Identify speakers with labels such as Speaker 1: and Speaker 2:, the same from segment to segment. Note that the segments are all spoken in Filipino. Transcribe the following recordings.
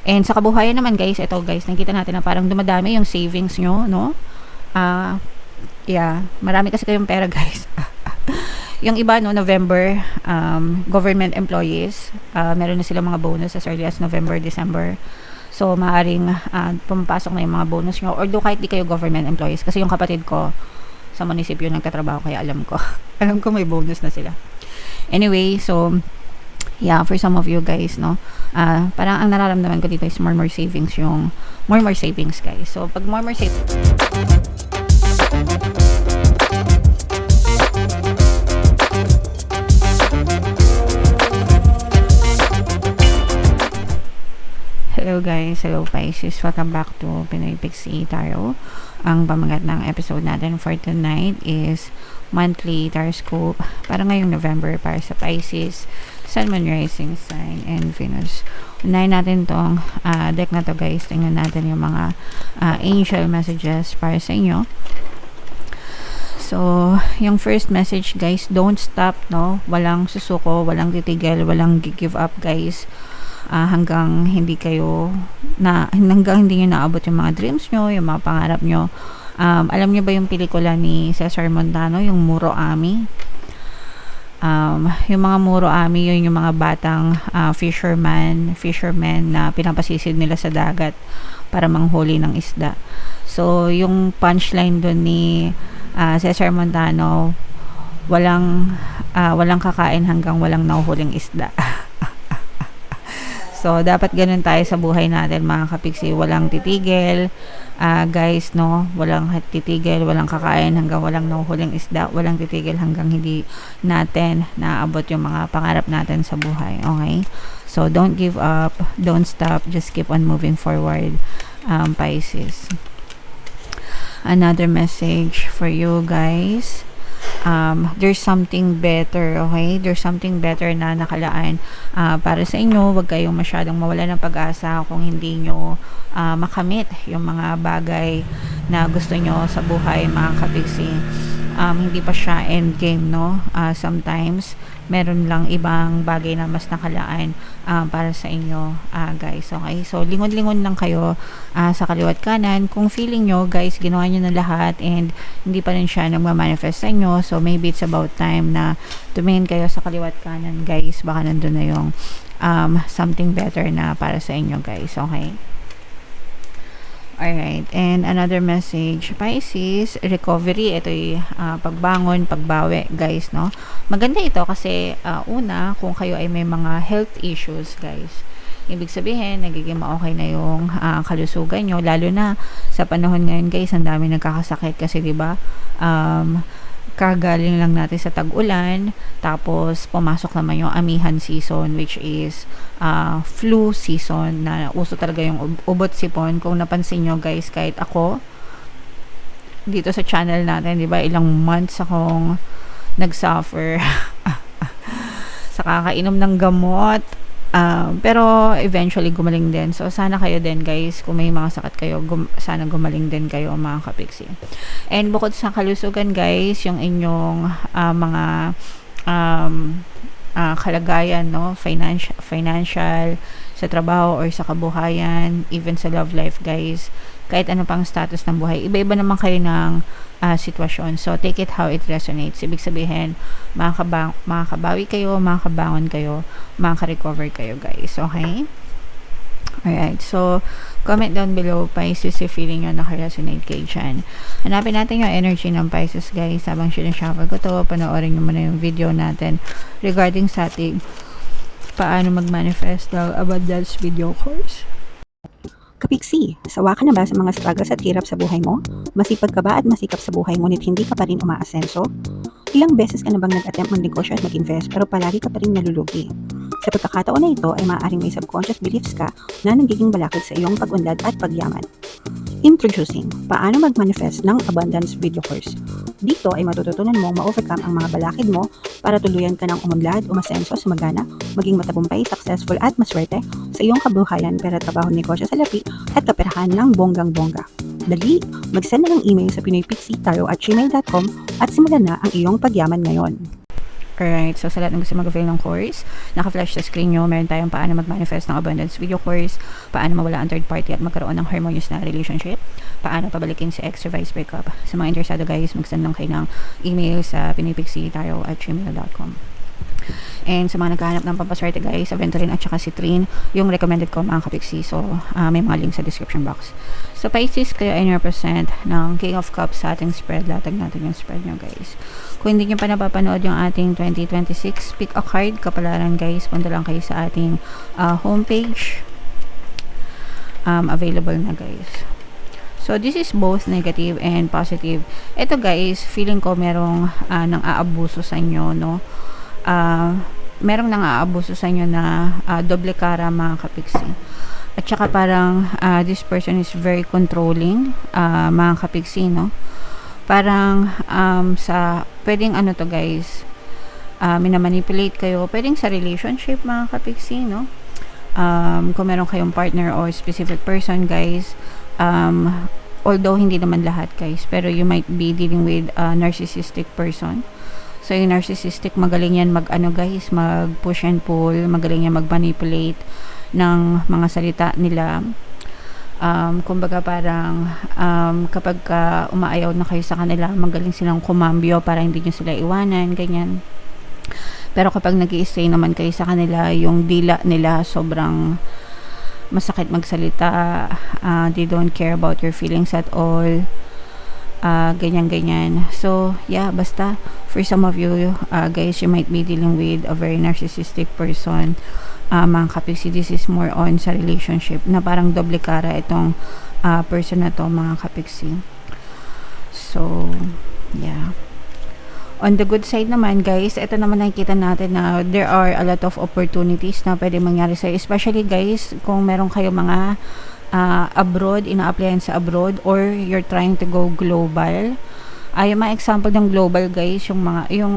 Speaker 1: And sa kabuhayan naman guys, ito guys, nakita natin na parang dumadami yung savings nyo, no? Yeah, marami kasi kayong pera guys. Yung iba, no, November, government employees, meron na silang mga bonus as early as November, December. So, maaaring pumapasok na yung mga bonus nyo. Although kahit di kayo government employees, kasi yung kapatid ko sa munisipyo nagtatrabaho, kaya alam ko. Alam ko may bonus na sila. Anyway, so, yeah, for some of you guys, no, parang ang nararamdaman ko dito is more savings yung, more savings guys. So, pag more savings, hello guys, hello Pisces, welcome back to Pinoy Pixie Tarot. Ang pamagat ng episode natin for tonight is monthly horoscope para ngayong November para sa Pisces, Sun, Moon, Rising Sign, and Venus. Unahin natin tong deck na to guys. Tingnan natin yung mga angel messages para sa inyo. So, yung first message guys, don't stop, no? Walang susuko, walang titigil, walang give up guys. Hanggang hindi nyo naabot yung mga dreams nyo, yung mga pangarap nyo. Alam nyo ba yung pelikula ni Cesar Montano, yung Muro Ami? Yung mga Muro Ami, yun yung mga batang fishermen na pinapasisid nila sa dagat para manghuli ng isda. So, yung punchline dun ni Cesar Montano, walang kakain hanggang walang nahuhuling isda. So, dapat ganun tayo sa buhay natin mga kapiksi. Walang titigil, guys, no? Walang titigil, walang kakain hanggang walang nahuhuling isda. Walang titigil hanggang hindi natin naabot yung mga pangarap natin sa buhay. Okay? So, don't give up, don't stop, just keep on moving forward, Pisces. Another message for you guys. There's something better, okay? There's something better na nakalaan para sa inyo. Huwag kayong masyadong mawala ng pag-asa kung hindi nyo makamit yung mga bagay na gusto nyo sa buhay, mga kapiksi. Hindi pa siya end game, no? Sometimes meron lang ibang bagay na mas nakalaan para sa inyo, guys. Okay? So, lingon-lingon lang kayo sa kaliwat kanan. Kung feeling nyo, guys, ginawa nyo na lahat and hindi pa rin siya nagmamanifest sa inyo. So, maybe it's about time na tumingin kayo sa kaliwat kanan, guys. Baka nandun na yung something better na para sa inyo, guys. Okay? Alright, and another message, Pisces, recovery. Ito'y pagbangon, pagbawi, guys, no? Maganda ito kasi una, kung kayo ay may mga health issues, guys, ibig sabihin, nagiging okay na yung kalusugan nyo, lalo na sa panahon ngayon, guys, ang dami nagkakasakit kasi, diba, kagaling lang natin sa tag-ulan, tapos pumasok naman yung amihan season, which is flu season, na uso talaga yung ubot sipon. Kung napansin nyo guys, kahit ako dito sa channel natin, diba, ilang months akong nagsuffer sa kakainom ng gamot, pero eventually gumaling din. So sana kayo din guys, kung may mga sakit kayo, sana gumaling din kayo, mga kapiksi. And bukod sa kalusugan guys, yung inyong mga kalagayan, no, financial, sa trabaho or sa kabuhayan, even sa love life guys, kahit ano pang status ng buhay, iba-iba naman kayo ng sitwasyon. So take it how it resonates. Ibig sabihin, makakabawi kayo, makakabangon kayo, makaka-recover kayo guys. Okay? Alright, so comment down below, Pisces, if feeling nyo naka-resonate kayo dyan. Hanapin natin yung energy ng Pisces guys. Habang sinashuffle ko to, panoorin nyo muna yung video natin regarding sa ating paano mag-manifest ng abundance video course.
Speaker 2: Kapiksi, sawa ka na ba sa mga struggles at hirap sa buhay mo? Masipag ka ba at masikap sa buhay ngunit hindi ka pa rin umaasenso? Ilang beses ka na bang nag-attempt mag-negosyo at mag-invest pero palagi ka pa rin nalulugi? Sa pagkakataon na ito ay maaaring may subconscious beliefs ka na nagiging balakid sa iyong pag-unlad at pagyaman. Introducing, paano mag-manifest ng abundance video course. Dito ay matututunan mong ma-overcome ang mga balakid mo para tuluyan ka ng umunlad, umasenso, sumagana, maging matagumpay, successful at maswerte sa iyong kabuhayan, pera, trabaho, negosyo, salapi at kaperahan ng bonggang-bongga. Dali, mag-send na ng email sa pinoypixie@gmail.com at simulan na ang iyong pagyaman ngayon.
Speaker 1: Alright, so sa lahat ng gusto mag-avail ng course, naka-flash sa screen nyo, meron tayong paano mag-manifest ng abundance video course, paano mawala ang third party at magkaroon ng harmonious na relationship, paano pabalikin si ex or vice breakup. Sa mga interesado guys, mag-send lang kayo ng email sa pinipixitayo@gmail.com. And sa mga naghahanap ng pampaswerte guys, Aventurin at saka Citrine, yung recommended ko mga kapiksi. So, may mga link sa description box. So, Pisces, kayo ay represent ng King of Cups sa ating spread. Latag natin yung spread nyo guys. Kung hindi nyo pa napapanood yung ating 2026, pick a card, kapalaran guys. Punta lang kayo sa ating homepage. Available na guys. So, this is both negative and positive. Ito guys, feeling ko merong nang aabuso sa inyo, no? Merong nang aabuso sa inyo na doble cara mga kapiksi. At saka parang this person is very controlling mga kapiksi, no? Parang sa pwedeng ano to guys, minamanipulate kayo, pwedeng sa relationship mga kapiksi, no? Kung meron kayong partner or specific person guys, although hindi naman lahat guys, pero you might be dealing with a narcissistic person. So, yung narcissistic, magaling yan mag-ano guys, mag-push and pull, magaling yan mag-manipulate ng mga salita nila. Kumbaga parang kapag umaayaw na kayo sa kanila, magaling silang kumambyo para hindi nyo sila iwanan, ganyan. Pero kapag nag-i-stay naman kayo sa kanila, yung dila nila sobrang masakit magsalita, they don't care about your feelings at all. Ganyan. So, yeah, basta, for some of you, guys, you might be dealing with a very narcissistic person. Mga kapiksi, this is more on sa relationship, na parang doble cara itong person na to, mga kapiksi. So, yeah. On the good side naman, guys, ito naman nakikita natin na there are a lot of opportunities na pwede mangyari sa'yo. Especially, guys, kung meron kayo mga abroad, ina-applyan sa abroad, or you're trying to go global. Yung mga example ng global guys, yung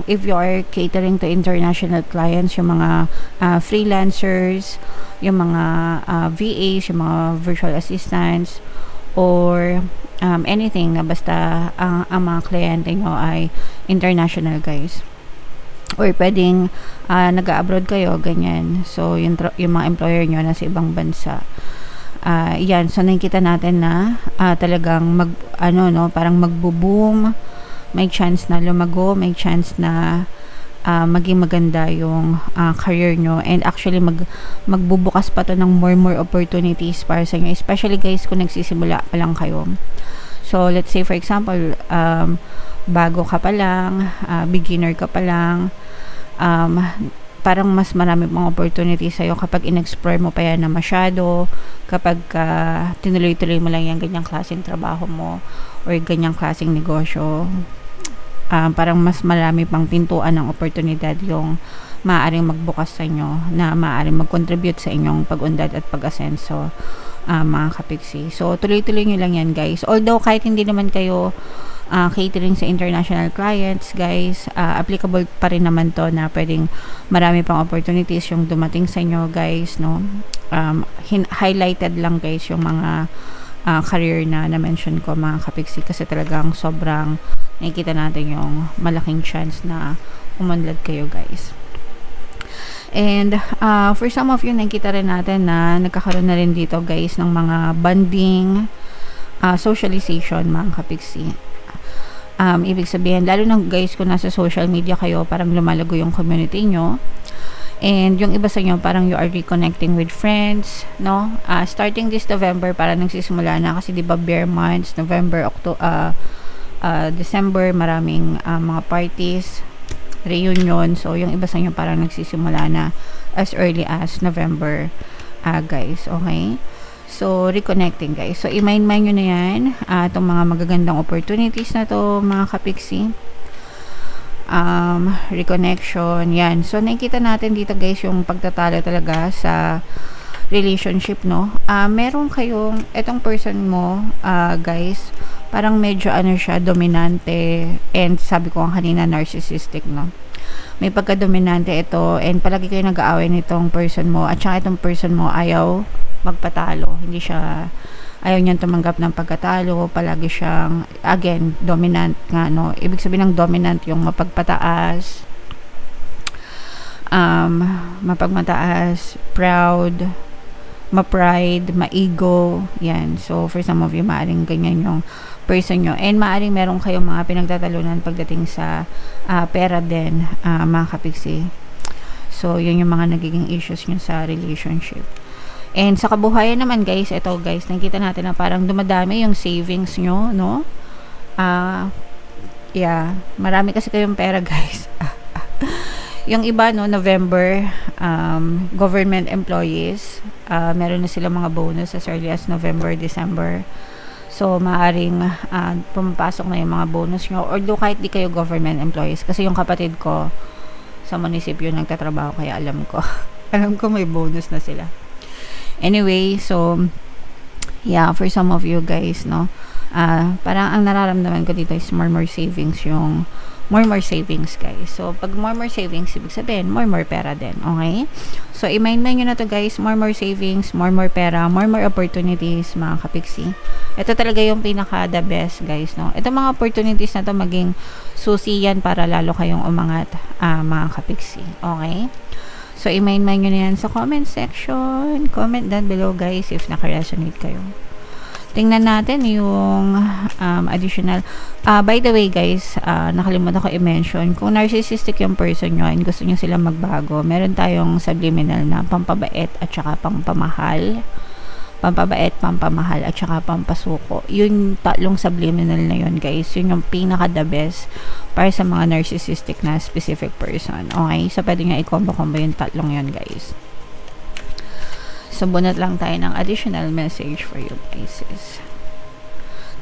Speaker 1: if you are catering to international clients, yung mga freelancers, yung mga VAs, yung mga virtual assistants, or anything na basta ang mga kliyente nyo ay international guys. Or pwedeng nag-abroad kayo, ganyan. So, yung mga employer nyo nasa ibang bansa. Yan, so nakikita natin na talagang parang magbo-boom, may chance na lumago, may chance na maging maganda yung career nyo, and actually magbubukas pa to ng more opportunities para sa inyo, especially guys kung nagsisimula pa lang kayo. So let's say for example, bago ka pa lang, beginner ka pa lang, parang mas marami pang opportunities sa'yo kapag in-explore mo pa yan na masyado, kapag tinuloy-tuloy mo lang yung ganyang klaseng trabaho mo or ganyang klaseng negosyo. Parang mas marami pang pintuan ng oportunidad yung maaaring magbukas sa inyo, na maaaring mag-contribute sa inyong pag-unlad at pag-asenso, mga kapiksi. So, tuloy-tuloy nyo lang yan guys. Although, kahit hindi naman kayo catering sa international clients guys, applicable pa rin naman to na pwedeng marami pang opportunities yung dumating sa inyo guys, no? Highlighted lang guys yung mga career na na-mention ko mga kapiksi, kasi talagang sobrang nakikita natin yung malaking chance na umunlad kayo guys. And for some of you, nakikita rin natin na nagkakaroon na rin dito guys ng mga bonding, socialization mga kapiksi. Ibig sabihin, lalo na guys kung nasa social media kayo, parang lumalago yung community nyo. And yung iba sa inyo, parang you are reconnecting with friends, no? Starting this November, parang nagsisimula na, kasi diba bare months, November, December, maraming mga parties, reunion. So yung iba sa inyo parang nagsisimula na as early as November, guys, okay? So, reconnecting guys. So, i-mind nyo na yan, itong mga magagandang opportunities na to mga kapiksi. Reconnection, yan. So, nakikita natin dito guys yung pagtatalo talaga sa relationship, no? Meron kayong, etong person mo, guys, parang medyo siya, dominante, and sabi ko kanina, narcissistic, no? May pagka-dominante ito, and palagi kayo nag-aaway nitong person mo, at saka itong person mo ayaw magpatalo. Ayaw niyang tumanggap ng pagkatalo, palagi siyang, again, dominant nga, no? Ibig sabihin ng dominant yung mapagpataas, mapagmataas, proud, ma-pride, ma-ego, yan. So, for some of you, maaring ganyan yung person nyo. And maaring meron kayong mga pinagtatalunan pagdating sa pera din, mga kapiksi. So, yun yung mga nagiging issues nyo sa relationship. And sa kabuhayan naman, guys, ito guys, nakita natin na parang dumadami yung savings nyo, no? Yeah, marami kasi kayong pera, guys. Yung iba, no, November, government employees, meron na sila mga bonus as early as November, December. So, maaring pumapasok na yung mga bonus nyo. Although, kahit di kayo government employees. Kasi yung kapatid ko, sa munisipyo nagtatrabaho, kaya alam ko. Alam ko may bonus na sila. Anyway, so, yeah, for some of you guys, no, parang ang nararamdaman ko dito is more savings yung more savings, guys. So, pag more savings, ibig sabihin, more pera din, okay? So, i-mind nyo na to, guys, more savings, more pera, more opportunities, mga kapiksi. Ito talaga yung pinaka the best, guys, no? Ito mga opportunities na to maging susi yan para lalo kayong umangat, mga kapiksi, okay? So, i-mind nyo na yan sa comment section. Comment down below, guys, if naka-resonate kayo. Tingnan natin yung additional. By the way, guys, nakalimutan ko i-mention, kung narcissistic yung person nyo and gusto nyo sila magbago, meron tayong subliminal na pampabait at saka pampamahal. Pampabait, pampamahal, at saka pampasuko. Yung tatlong subliminal na yun, guys, yun yung pinaka the best para sa mga narcissistic na specific person. Okay? So, pwede nga i-combo-combo yung tatlong yun, guys. So, bunot lang tayo ng additional message for you, guys.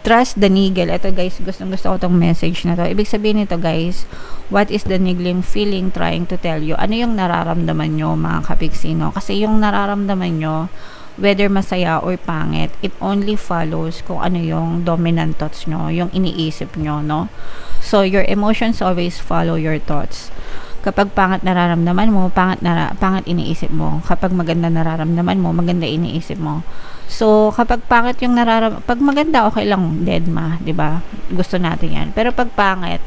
Speaker 1: Trust the niggle. Ito, guys, gusto ko tong message na to. Ibig sabihin nito, guys, what is the niggling feeling trying to tell you? Ano yung nararamdaman nyo, mga kapiksino? Kasi yung nararamdaman nyo, whether masaya or pangit, it only follows kung ano yung dominant thoughts nyo, yung iniisip nyo, no? So, your emotions always follow your thoughts. Kapag pangit nararamdaman mo, pangit iniisip mo. Kapag maganda nararamdaman mo, maganda iniisip mo. So, kapag pangit yung pag maganda, okay lang, dead ma, 'di ba? Gusto natin 'yan. Pero pag pangit,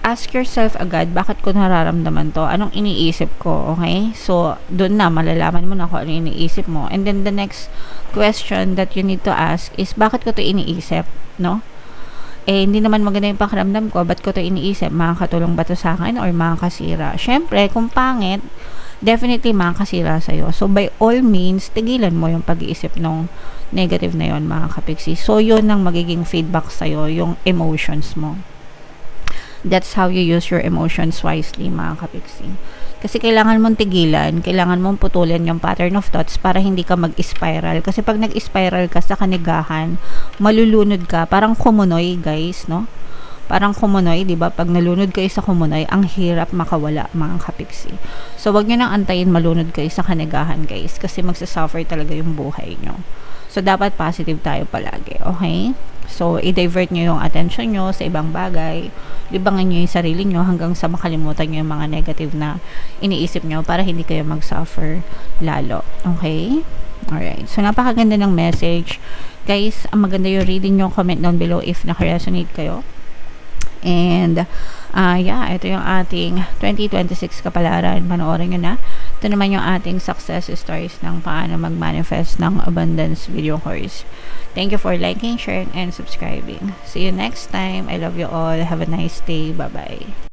Speaker 1: ask yourself agad, bakit ko nararamdaman to? Anong iniisip ko? Okay? So, doon na, malalaman mo na kung ano iniisip mo. And then, the next question that you need to ask is, bakit ko to iniisip? No? Eh, hindi naman maganda yung pakiramdam ko, ba't ko to iniisip? Makakatulong ba to sa akin or makakasira? Syempre, kung pangit, definitely makakasira sa'yo. So, by all means, tigilan mo yung pag-iisip ng negative na yon, mga kapiksi. So, yun ang magiging feedback sa'yo, yung emotions mo. That's how you use your emotions wisely, mga kapiksi. Kasi kailangan mong tigilan, kailangan mong putulin yung pattern of thoughts para hindi ka mag-spiral. Kasi pag nag-spiral ka sa kanigahan, malulunod ka. Parang kumunoy, guys, no? Parang kumunoy, di ba? Pag nalunod kayo sa kumunoy, ang hirap makawala, mga kapiksi. So, wag nyo nang antayin malunod kayo sa kanigahan, guys. Kasi magsasuffer talaga yung buhay nyo. So, dapat positive tayo palagi, okay? So, i-divert nyo yung attention nyo sa ibang bagay. Libangan nyo yung sarili nyo hanggang sa makalimutan nyo yung mga negative na iniisip nyo para hindi kayo mag-suffer lalo. Okay? Alright. So, napakaganda ng message. Guys, ang maganda yung reading nyo. Comment down below if naka-resonate kayo. And, yeah, ito yung ating 2026 kapalaran. Panoorin nyo na. Ito naman yung ating success stories ng paano mag-manifest ng abundance video course. Thank you for liking, sharing, and subscribing. See you next time. I love you all. Have a nice day. Bye-bye.